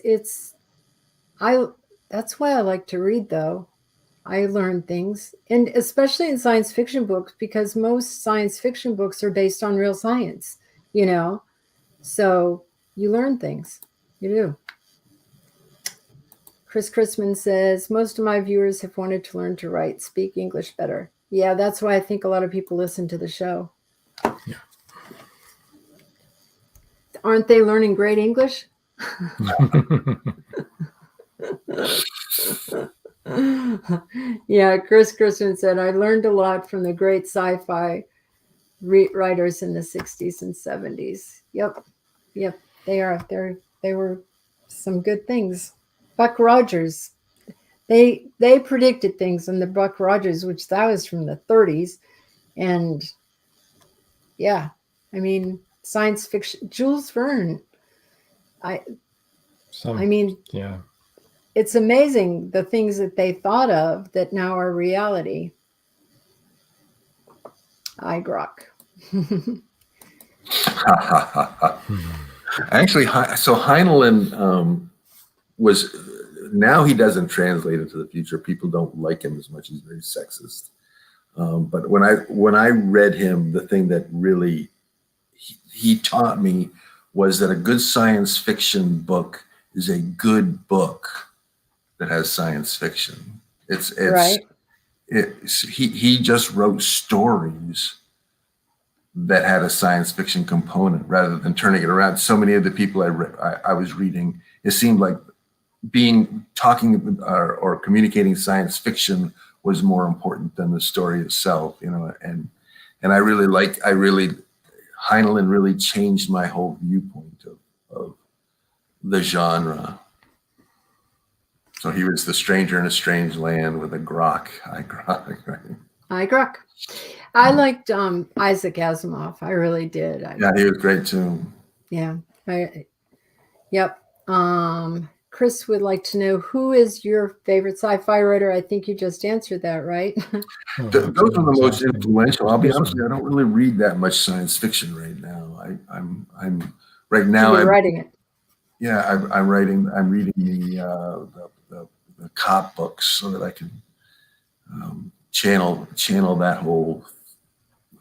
That's why I like to read, though. I learn things, and especially in science fiction books, because most science fiction books are based on real science, so you learn things. You do. Chris Chrisman says, most of my viewers have wanted to learn to write, speak English better. Yeah, that's why I think a lot of people listen to the show. Yeah. Aren't they learning great English? Yeah, Chris Christian said, I learned a lot from the great sci-fi writers in the 60s and 70s. Yep, they were some good things. Buck Rogers, they predicted things in the Buck Rogers, which that was from the 30s. And yeah, I mean, science fiction, Jules Verne. Yeah. It's amazing the things that they thought of that now are reality. I grok. Actually, so Heinlein now he doesn't translate into the future. People don't like him as much. He's very sexist. But when I read him, the thing that really he taught me was that a good science fiction book is a good book that has science fiction. It's right. He just wrote stories that had a science fiction component rather than turning it around. So many of the people I was reading, it seemed like talking or communicating science fiction was more important than the story itself, and Heinlein really changed my whole viewpoint of the genre. So he was the stranger in a strange land with a grok. I grok. Right? I grok. I liked Isaac Asimov. I really did. Yeah, he was great too. Yeah. Yep. Chris would like to know, who is your favorite sci-fi writer? I think you just answered that, right? Those are the most influential. I'll be honest with you, I don't really read that much science fiction right now. I'm right now. You're writing it. Yeah, I'm reading the cop books so that I can channel that whole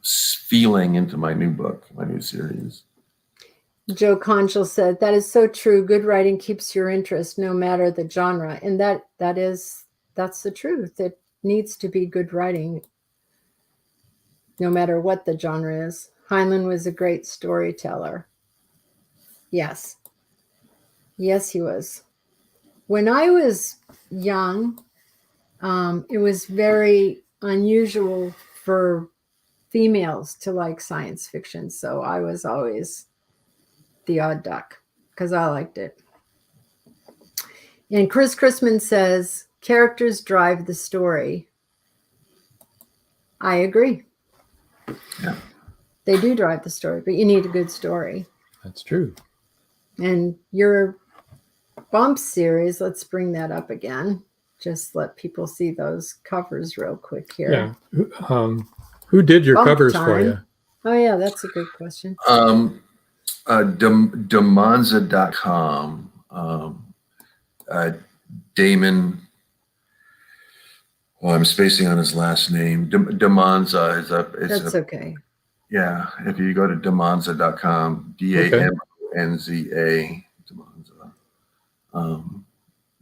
feeling into my new book, my new series. Joe Conchal said, that is so true. Good writing keeps your interest no matter the genre. And that's the truth. It needs to be good writing no matter what the genre is. Heinlein was a great storyteller. Yes. Yes, he was. When I was young, it was very unusual for females to like science fiction. So I was always the odd duck because I liked it. And Chris Chrisman says, characters drive the story. I agree. Yeah. They do drive the story, but you need a good story. That's true. And your Bump series, let's bring that up again. Just let people see those covers real quick here. Yeah. Who did your Bump covers time. for you? Oh, yeah, that's a good question. Demonza.com. Damon, I'm spacing on his last name. Demonza is That's okay. Yeah, if you go to demonza.com, DAMONZA, Demonza.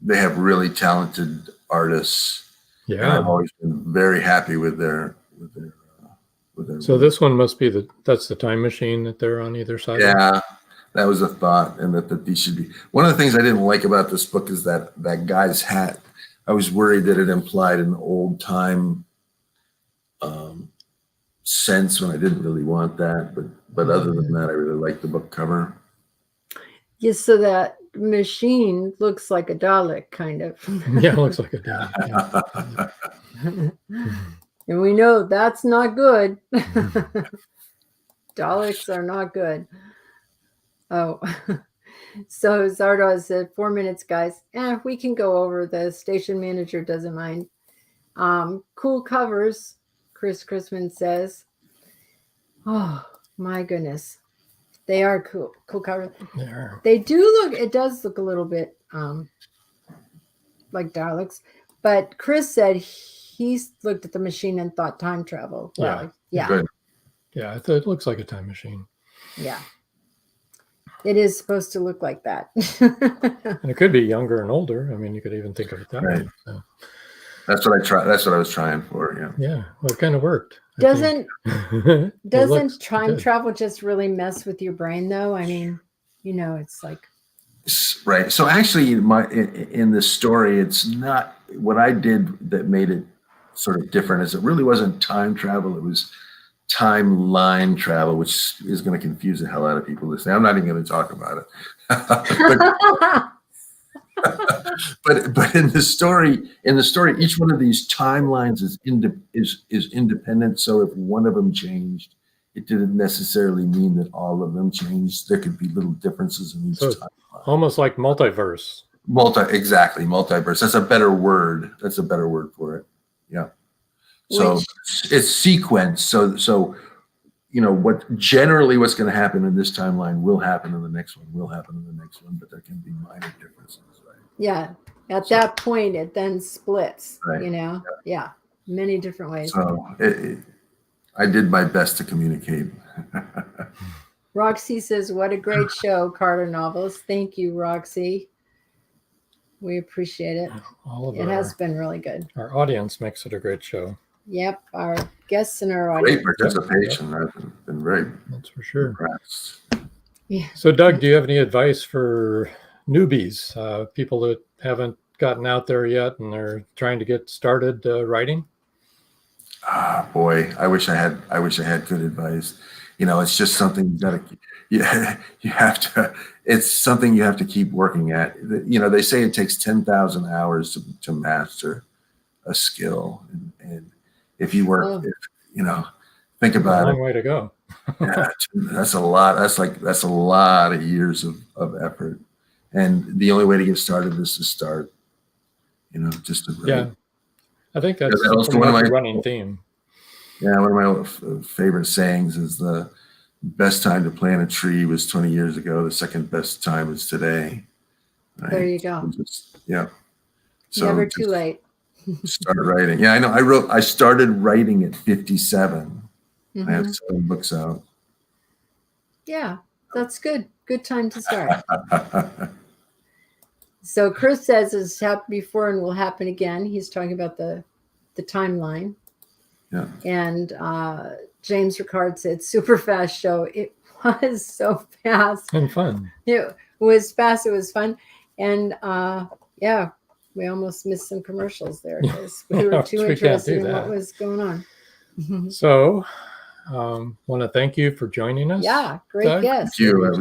They have really talented artists. Yeah, I've always been very happy with their. So this one must be that's the time machine that they're on either side. Yeah, that was a thought, and that these should be. One of the things I didn't like about this book is that guy's hat. I was worried that it implied an old time sense when I didn't really want that. But other than that, I really like the book cover. Yes, so that machine looks like a Dalek, kind of. Yeah, it looks like a Dalek. Yeah. And we know that's not good. Daleks are not good. Oh, so Zardoz said 4 minutes, guys. We can go over. The station manager doesn't mind. Cool covers, Chris Chrisman says. Oh, my goodness. They are cool covers. They are. They do look, it does look a little bit like Daleks. But Chris said he looked at the machine and thought time travel. Well, yeah. Good. Yeah, it looks like a time machine. Yeah. It is supposed to look like that. And it could be younger and older. I mean, you could even think of it that way. So. That's what I tried. That's what I was trying for. Yeah. Yeah. Well, it kind of worked. Doesn't time travel just really mess with your brain, though? I mean, it's like. Right. So actually, in this story, it's not what I did that made it sort of different. Is it really wasn't time travel? It was timeline travel, which is going to confuse the hell out of people listening. I'm not even going to talk about it. but in the story, each one of these timelines is independent. So if one of them changed, it didn't necessarily mean that all of them changed. There could be little differences in each timeline. Almost like multiverse. Exactly, multiverse. That's a better word. That's a better word for it. Yeah. So it's sequence. So what's going to happen in this timeline will happen in the next one, but there can be minor differences, right? Yeah. At that point, it then splits, right. Yeah. Many different ways. So I did my best to communicate. Roxy says, what a great show, Carter Novels. Thank you, Roxy. We appreciate it. It has been really good. Our audience makes it a great show. Yep, our guests and our audience. Great participation. I've been very That's for sure. impressed. Yeah. So, Doug, do you have any advice for newbies, people that haven't gotten out there yet and they're trying to get started writing? Boy, I wish I had good advice. It's just something you have to. It's something you have to keep working at. They say it takes 10,000 hours to master a skill, and if you work, think about it. A long way to go. Yeah, that's a lot. That's a lot of years of effort, and the only way to get started is to start. Just to write. Yeah, I think that's one of my running theme. Yeah, one of my favorite sayings is the best time to plant a tree was 20 years ago. The second best time is today. Right? There you go. So never too late. Start writing. Yeah, I know. I started writing at 57. I have 7 books out. Yeah, that's good. Good time to start. So Chris says it's happened before and will happen again. He's talking about the timeline. Yeah. And James Ricard said, super fast show. It was so fast. And fun. It was fast. It was fun. And yeah, we almost missed some commercials there because we were too interested in what was going on. So, want to thank you for joining us. Yeah, great guest. Thank you.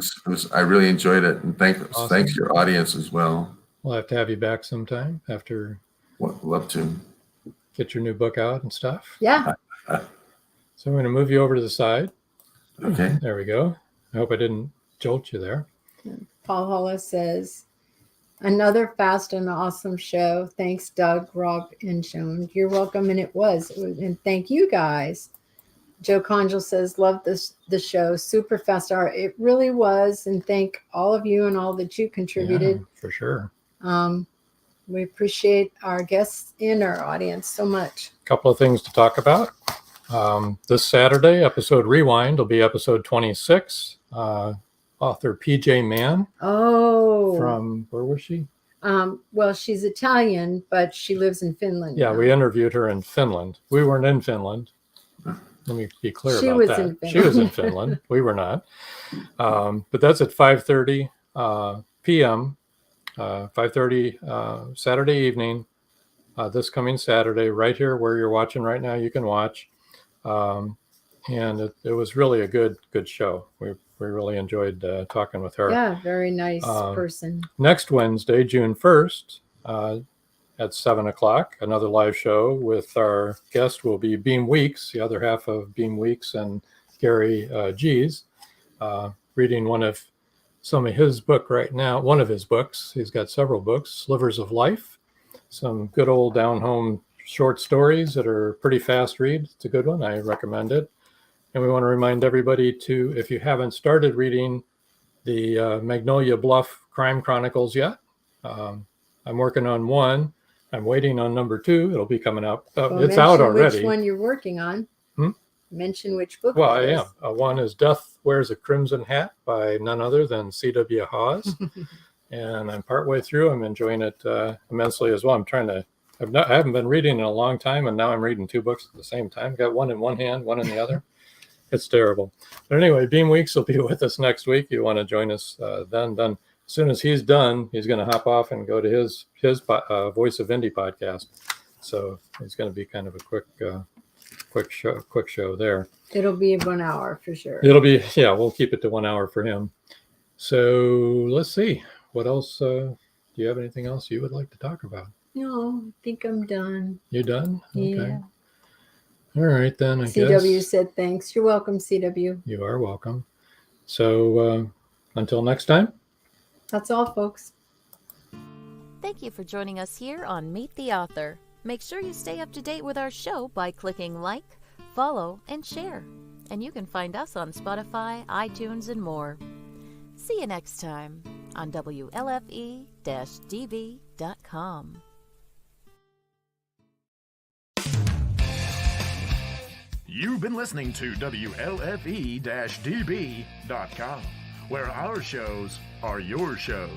I really enjoyed it, and thanks to your audience as well. We'll have to have you back sometime after. Love to get your new book out and stuff. Yeah. So I'm going to move you over to the side. Okay. There we go. I hope I didn't jolt you there. Paul Hollis says, another fast and awesome show. Thanks, Doug, Rob, and Joan. You're welcome, and it was. And thank you guys. Joe Conjal says, love the show. Super fast hour. It really was. And thank all of you and all that you contributed. Yeah, for sure. We appreciate our guests and our audience so much. A couple of things to talk about. This Saturday, episode Rewind will be episode 26. Author PJ Mann. Oh. From, where was she? Well, she's Italian, but she lives in Finland. Yeah, we interviewed her in Finland. We weren't in Finland. Let me be clear about that. She was in Finland. We were not. But that's at 5:30 p.m. 5:30 Saturday evening. This coming Saturday, right here where you're watching right now, you can watch. And it was really a good show. We really enjoyed talking with her. Yeah, very nice person. Next Wednesday, June 1st, at 7 o'clock, another live show with our guest will be Beam Weeks, the other half of Beam Weeks, and Gary Gies, reading some of his book right now, one of his books. He's got several books, Slivers of Life, some good old down-home short stories that are pretty fast read. It's a good one. I recommend it. And we want to remind everybody to, if you haven't started reading the Magnolia Bluff Crime Chronicles yet, I'm working on one. I'm waiting on number 2. It'll be coming out. It's out already. Which one you're working on? Mention which book. Well, I am. One is Death Wears a Crimson Hat by none other than C.W. Hawes. And I'm partway through. I'm enjoying it immensely as well. I haven't been reading in a long time, and now I'm reading 2 books at the same time. Got one in one hand, one in the other. It's terrible. But anyway, Beam Weeks will be with us next week. You want to join us then. Then as soon as he's done, he's going to hop off and go to his Voice of Indie podcast. So it's going to be kind of a quick show there. It'll be 1 hour for sure. It'll be, yeah, we'll keep it to 1 hour for him. So let's see. What else? Do you have anything else you would like to talk about? No, I think I'm done. You done? Okay. Yeah. All right, then I guess. CW said thanks. You're welcome, CW. You are welcome. So until next time. That's all, folks. Thank you for joining us here on Meet the Author. Make sure you stay up to date with our show by clicking like, follow, and share. And you can find us on Spotify, iTunes, and more. See you next time on WLFE-DB.com. You've been listening to WLFE-DB.com, where our shows are your shows.